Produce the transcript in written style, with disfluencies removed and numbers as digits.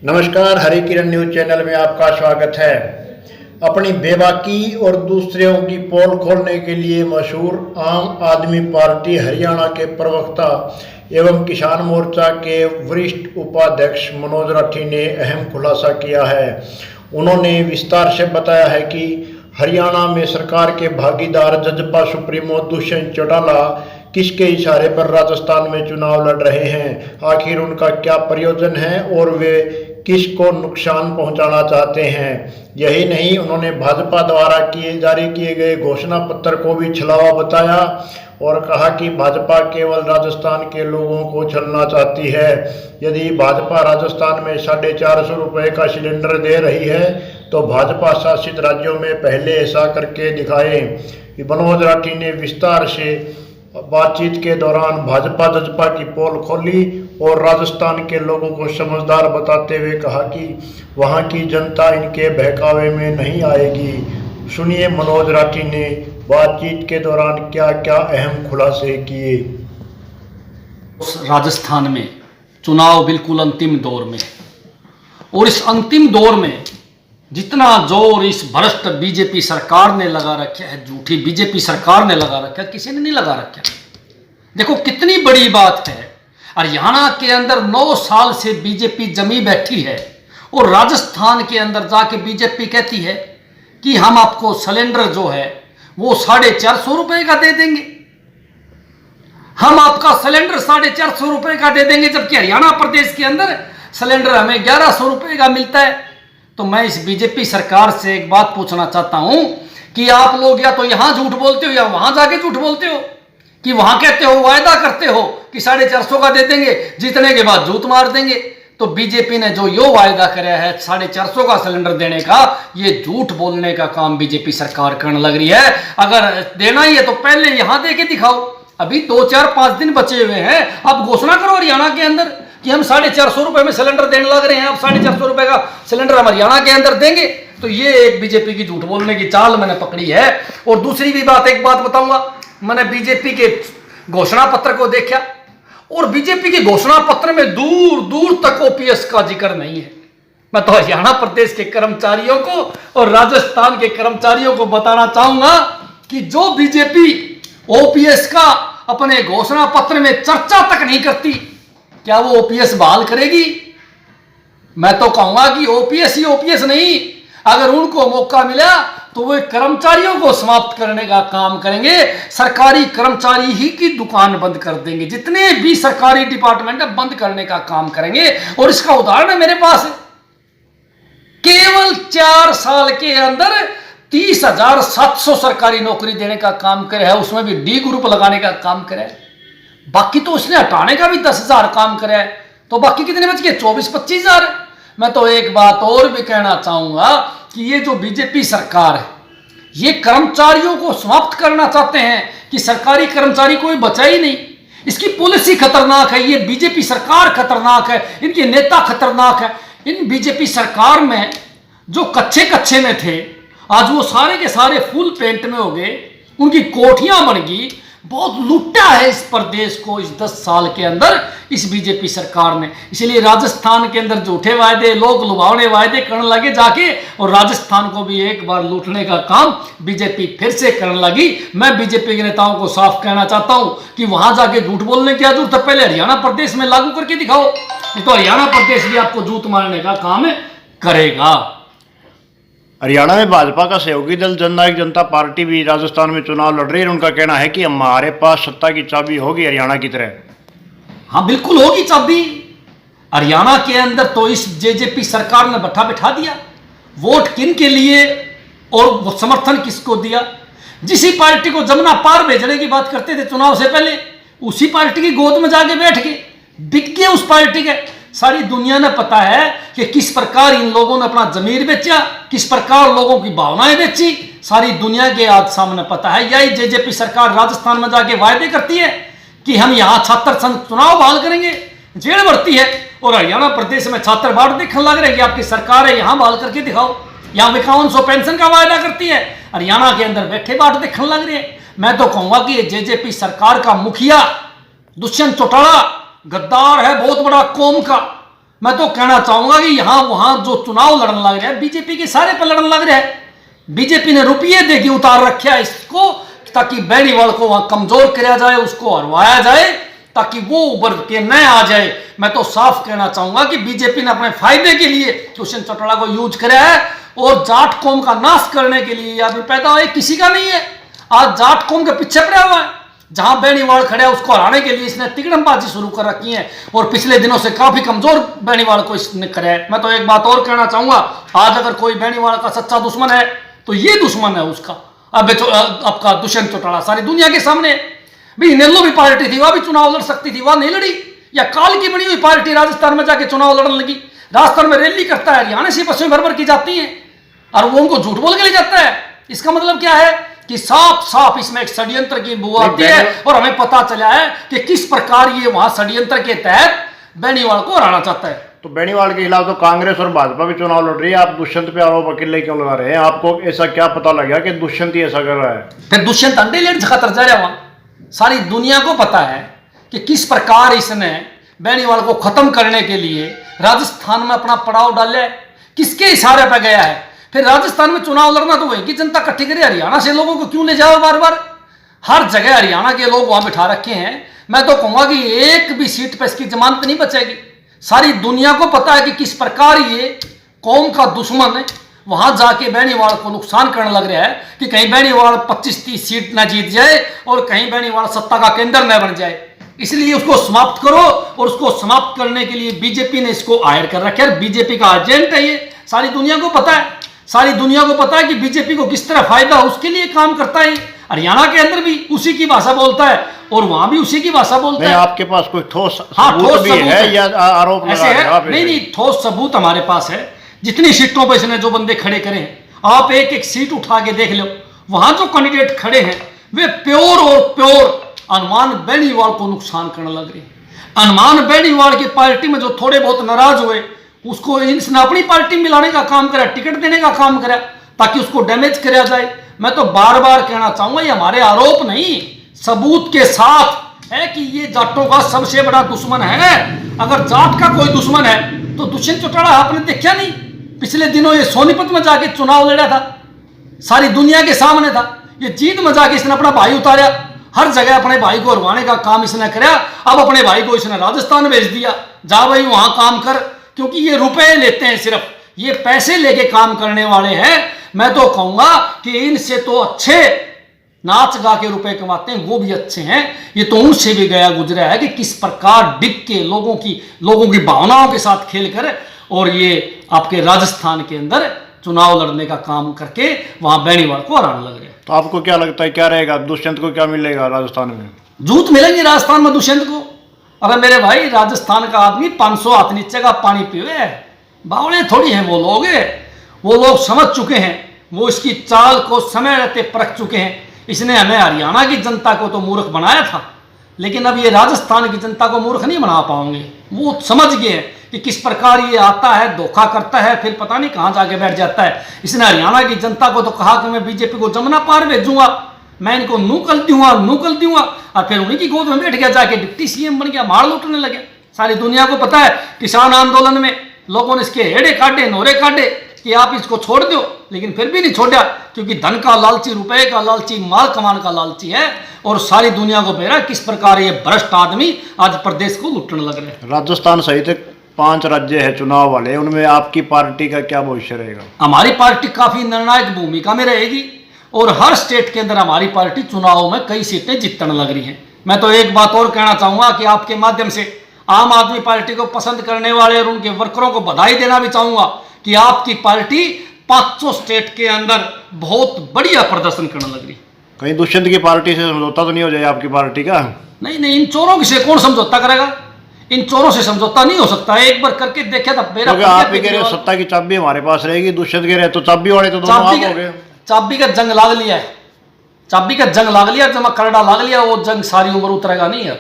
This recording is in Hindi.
नमस्कार, हरी किरण न्यूज चैनल में आपका स्वागत है। अपनी बेबाकी और दूसरों की पोल खोलने के लिए मशहूर आम आदमी पार्टी हरियाणा के प्रवक्ता एवं किसान मोर्चा के वरिष्ठ उपाध्यक्ष मनोज राठी ने अहम खुलासा किया है। उन्होंने विस्तार से बताया है कि हरियाणा में सरकार के भागीदार जजपा सुप्रीमो दुष्यंत चौटाला किसके इशारे पर राजस्थान में चुनाव लड़ रहे हैं, आखिर उनका क्या प्रयोजन है और वे किसको नुकसान पहुंचाना चाहते हैं। यही नहीं, उन्होंने भाजपा द्वारा जारी किए गए घोषणा पत्र को भी छलावा बताया और कहा कि भाजपा केवल राजस्थान के लोगों को छलना चाहती है। यदि भाजपा राजस्थान में 450 रुपये का सिलेंडर दे रही है तो भाजपा शासित राज्यों में पहले ऐसा करके दिखाए। मनोज राठी ने विस्तार से बातचीत के दौरान भाजपा जजपा की पोल खोली और राजस्थान के लोगों को समझदार बताते हुए कहा कि वहां की जनता इनके बहकावे में नहीं आएगी। सुनिए मनोज राठी ने बातचीत के दौरान क्या क्या अहम खुलासे किए। राजस्थान में चुनाव बिल्कुल अंतिम दौर में, और इस अंतिम दौर में जितना जोर इस भ्रष्ट बीजेपी सरकार ने लगा रखा है, झूठी बीजेपी सरकार ने लगा रखा है, किसी ने नहीं लगा रखा। देखो कितनी बड़ी बात है, हरियाणा के अंदर 9 साल से बीजेपी जमी बैठी है और राजस्थान के अंदर जाके बीजेपी कहती है कि हम आपको सिलेंडर जो है वो 450 रुपये का दे देंगे, हम आपका सिलेंडर 450 रुपये का दे देंगे, जबकि हरियाणा प्रदेश के अंदर सिलेंडर हमें 1100 रुपये का मिलता है। तो मैं इस बीजेपी सरकार से एक बात पूछना चाहता हूं कि आप लोग या तो यहां झूठ बोलते हो या वहां जाके झूठ बोलते हो, कि वहां कहते हो, वायदा करते हो कि 450 का दे देंगे, जीतने के बाद झूठ मार देंगे। तो बीजेपी ने जो यो वायदा कराया है 450 का सिलेंडर देने का, ये झूठ बोलने का काम बीजेपी सरकार करने लग रही है। अगर देना ही है तो पहले यहां दे के दिखाओ। अभी 2, 4, 5 दिन बचे हुए हैं, अब घोषणा करो हरियाणा के अंदर कि हम 450 रुपये में सिलेंडर देने लग रहे हैं, अब 450 रुपये का सिलेंडर हम हरियाणा के अंदर देंगे। तो ये एक बीजेपी की झूठ बोलने की चाल मैंने पकड़ी है। और दूसरी भी बात, एक बात बताऊंगा, मैंने बीजेपी के घोषणा पत्र को देखा और बीजेपी के घोषणा पत्र में दूर दूर तक ओपीएस का जिक्र नहीं है। मैं तो हरियाणा प्रदेश के कर्मचारियों को और राजस्थान के कर्मचारियों को बताना चाहूंगा कि जो बीजेपी ओपीएस का अपने घोषणा पत्र में चर्चा तक नहीं करती, क्या वो ओपीएस बहाल करेगी? मैं तो कहूंगा कि ओपीएस ही ओपीएस नहीं, अगर उनको मौका मिला तो वो कर्मचारियों को समाप्त करने का काम करेंगे, सरकारी कर्मचारी ही की दुकान बंद कर देंगे, जितने भी सरकारी डिपार्टमेंट है बंद करने का काम करेंगे। और इसका उदाहरण है मेरे पास है, केवल 4 साल के अंदर 30,700 सरकारी नौकरी देने का काम करे है, उसमें भी डी ग्रुप लगाने का काम करे है। बाकी तो उसने हटाने का भी 10,000 काम करे है, तो बाकी कितने बच गए? 24-25,000। मैं तो एक बात और भी कहना चाहूंगा कि ये जो बीजेपी सरकार है, ये कर्मचारियों को समाप्त करना चाहते हैं कि सरकारी कर्मचारी कोई बचा ही नहीं। इसकी पॉलिसी खतरनाक है, ये बीजेपी सरकार खतरनाक है, इनके नेता खतरनाक है। इन बीजेपी सरकार में जो कच्चे कच्चे में थे, आज वो सारे के सारे फुल पेंट में हो गए, उनकी कोठियां बन गई। बहुत लूटा है इस प्रदेश को इस 10 साल के अंदर इस बीजेपी सरकार ने। इसलिए राजस्थान के अंदर झूठे वायदे, लोग लुभावने वायदे करने लगे जाके, और राजस्थान को भी एक बार लूटने का काम बीजेपी फिर से करने लगी। मैं बीजेपी के नेताओं को साफ कहना चाहता हूं कि वहां जाके झूठ बोलने की जरूरत है, पहले हरियाणा प्रदेश में लागू करके दिखाओ, नहीं तो हरियाणा प्रदेश भी आपको जूत मारने का काम करेगा। हरियाणा में भाजपा का सहयोगी दल जननायक जनता पार्टी भी राजस्थान में चुनाव लड़ रही है। उनका कहना है कि हमारे पास सत्ता की चाबी होगी हरियाणा की तरह। हाँ बिल्कुल होगी चाबी। हरियाणा के अंदर तो इस जेजेपी सरकार ने बैठा दिया, वोट किन के लिए और समर्थन किसको दिया। जिस पार्टी को जमुना पार भेजने की बात करते थे चुनाव से पहले, उसी पार्टी की गोद में जाके बैठ गए, बिक गए उस पार्टी के। सारी दुनिया ने पता है कि किस प्रकार इन लोगों ने अपना जमीर बेचा, किस प्रकार लोगों की भावनाएं बेची, सारी दुनिया के आज सामने पता है। यही जेजेपी सरकार राजस्थान में जाके वायदे करती है कि हम यहाँ छात्र संघ चुनाव बहाल करेंगे, जेल बढ़ती है, और हरियाणा प्रदेश में छात्र बाट देखने लग रहे हैं कि आपकी सरकार है, यहाँ बहाल करके दिखाओ। यहाँ 5100 पेंशन का वायदा करती है, हरियाणा के अंदर बैठे बाट देखने लग रहे हैं। मैं तो कहूंगा कि जेजेपी सरकार का मुखिया दुष्यंत चौटाला गद्दार है, बहुत बड़ा कौम का, मैं तो कहना चाहूंगा कि यहां वहां जो चुनाव लड़ने लग रहे हैं बीजेपी के सारे पर लड़ने लग रहे हैं। बीजेपी ने रुपये दे के उतार रखा है इसको, ताकि बेनीवाल को वहां कमजोर किया जाए, उसको हरवाया जाए, ताकि वो उभर के न आ जाए। मैं तो साफ कहना चाहूंगा कि बीजेपी ने अपने फायदे के लिए दुष्यंत चौटाला को यूज किया है, और जाट कौम का नाश करने के लिए आदमी पैदा हुआ किसी का नहीं है। आज जाट कौम के पीछे पड़ा हुआ है, जहां बेनीवाल खड़े है उसको हराने के लिए इसने तिकड़मबाजी शुरू कर रखी है, और पिछले दिनों से काफी कमजोर बेनीवाल को इसने कराया है। मैं तो एक बात और कहना चाहूंगा, आज अगर कोई बेनीवाल का सच्चा दुश्मन है तो ये दुश्मन है उसका अब आपका दुष्यंत चौटाला। सारी दुनिया के सामने भी नेल्लो भी पार्टी थी, वह भी चुनाव लड़ सकती थी, वह नहीं लड़ी। या काल की बनी हुई पार्टी राजस्थान में जाके चुनाव लड़ने लगी, राजस्थान में रैली करता है, हरियाणा से बसें भर भर की जाती हैं और वो उनको झूठ बोल के ले जाता है। इसका मतलब क्या है कि साफ साफ इसमें एक षड्यंत्र की बू आती है, और हमें पता चला है कि किस प्रकार ये वहां षड्यंत्र के तहत बेनीवाल को हराना चाहता है। तो बेनीवाल के खिलाफ तो कांग्रेस और भाजपा भी चुनाव लड़ रही है, आप दुष्यंत पे आरोप अकेले क्यों लगा रहे हैं? आपको ऐसा क्या पता लगा कि दुष्यंत ही ऐसा कर रहा है? फिर दुष्यंत अंडे लेट खतर जा रहा वहां। सारी दुनिया को पता है कि किस प्रकार इसने बेनीवाल को खत्म करने के लिए राजस्थान में अपना पड़ाव डाला है, किसके इशारे पर गया है। फिर राजस्थान में चुनाव लड़ना तो वही की जनता इकट्ठी करे, हरियाणा से लोगों को क्यों ले जाओ बार बार? हर जगह हरियाणा के लोग वहां बिठा रखे हैं। मैं तो कहूंगा कि एक भी सीट पर इसकी जमानत नहीं बचेगी। सारी दुनिया को पता है कि किस प्रकार ये कौम का दुश्मन है वहां जाके बेनीवाल को नुकसान करने लग रहा है, कि कहीं बेनीवाल 25-30 सीट न जीत जाए और कहीं बेनीवाल सत्ता का केंद्र न बन जाए। इसलिए उसको समाप्त करो, और उसको समाप्त करने के लिए बीजेपी ने इसको हायर कर रखा है। बीजेपी का एजेंट है ये, सारी दुनिया को पता है। सारी दुनिया को पता है कि बीजेपी को किस तरह फायदा हो, उसके लिए काम करता है। हरियाणा के अंदर भी उसी की भाषा बोलता है और वहां भी उसी की भाषा बोलता है। आपके पास कोई ठोस ठोस भी है या आरोप ऐसे है? नहीं, ठोस सबूत हमारे पास है। जितनी सीटों पर इसने जो बंदे खड़े करे हैं, आप एक एक सीट उठा के देख लो, वहां जो कैंडिडेट खड़े हैं वे प्योर और प्योर हनुमान बेनीवाल को नुकसान करने लग रहे हैं। हनुमान बेनीवाल की पार्टी में जो थोड़े बहुत नाराज हुए, उसको इसने अपनी पार्टी में मिलाने का काम करा, टिकट देने का काम करा, ताकि उसको डैमेज किया जाए। मैं तो बार बार कहना चाहूंगा, ये हमारे आरोप नहीं, सबूत के साथ है कि ये जाटों का सबसे बड़ा दुश्मन है। अगर जाट का कोई दुश्मन है तो दुष्यंत चौटाला आपने देखा नहीं? पिछले दिनों ये सोनीपत में जाके चुनाव लड़ा था, सारी दुनिया के सामने था। ये जीत में जाके इसने अपना भाई उतारा, हर जगह अपने भाई को हरवाने का काम इसने कराया। अब अपने भाई को इसने राजस्थान भेज दिया, जा भाई वहां काम कर, क्योंकि ये रुपए लेते हैं, सिर्फ ये पैसे लेके काम करने वाले हैं। मैं तो कहूंगा कि इनसे तो अच्छे नाच गा के रुपए कमाते हैं, वो भी अच्छे हैं। ये तो उनसे भी गया गुजरा है कि किस प्रकार डिग के लोगों की भावनाओं के साथ खेल कर और ये आपके राजस्थान के अंदर चुनाव लड़ने का काम करके वहां बेनीवाल को हराने लग रहे हैं। तो आपको क्या लगता है क्या रहेगा, दुष्यंत को क्या मिलेगा राजस्थान में? जूत मिलेंगे राजस्थान में दुष्यंत को। अगर मेरे भाई राजस्थान का आदमी 500 हाथ नीचे का पानी पीवे, बावड़े थोड़ी हैं वो लोग। वो लोग समझ चुके हैं, वो इसकी चाल को समय रहते परख चुके हैं। इसने हमें हरियाणा की जनता को तो मूर्ख बनाया था, लेकिन अब ये राजस्थान की जनता को मूर्ख नहीं बना पाओगे। वो समझ गए हैं कि किस प्रकार ये आता है, धोखा करता है, फिर पता नहीं कहां जाके बैठ जाता है। इसने हरियाणा की जनता को तो कहा कि मैं बीजेपी को जमुना पार भेजूंगा, मैं इनको नू कर दूंगा, और फिर उन्हीं की गोद में बैठ गया, जाके डिप्टी सीएम बन गया, मार लूटने लगे। सारी दुनिया को पता है किसान आंदोलन में लोगों ने इसके हेड़े काटे, नोरे काटे कि आप इसको छोड़ दो, लेकिन फिर भी नहीं छोड़ा, क्योंकि धन का लालची, रुपए का लालची, माल कमाने का लालची है। और सारी दुनिया को बेरा किस प्रकार ये भ्रष्ट आदमी आज प्रदेश को लूटने लग रहे हैं। राजस्थान सहित 5 राज्य है चुनाव वाले, उनमें आपकी पार्टी का क्या भविष्य रहेगा? हमारी पार्टी काफी निर्णायक भूमिका में रहेगी, और हर स्टेट के अंदर हमारी पार्टी चुनाव में कई सीटें जीतने लग रही हैं। मैं तो एक बात और कहना चाहूंगा कि आपके माध्यम से आम आदमी पार्टी को पसंद करने वाले और उनके वर्करों को बधाई देना भी चाहूंगा कि आपकी पार्टी 500 स्टेट के अंदर बहुत बढ़िया प्रदर्शन करने लग रही। कहीं दुष्यंत की पार्टी से समझौता तो नहीं हो जाए आपकी पार्टी का? नहीं, इन चोरों से कौन समझौता करेगा? इन चोरों से समझौता नहीं हो सकता। एक बार करके देखा था मेरा। आप ही कह रहे सत्ता की चाबी हमारे पास रहेगी, दुष्यंत कह रहे तो चाबी वाले तो दोनों आप हो गए। चाबी का जंग लाग लिया है, चाबी का जंग लाग लिया, जब करड़ा लाग लिया, वो जंग सारी उम्र उतरेगा नहीं है।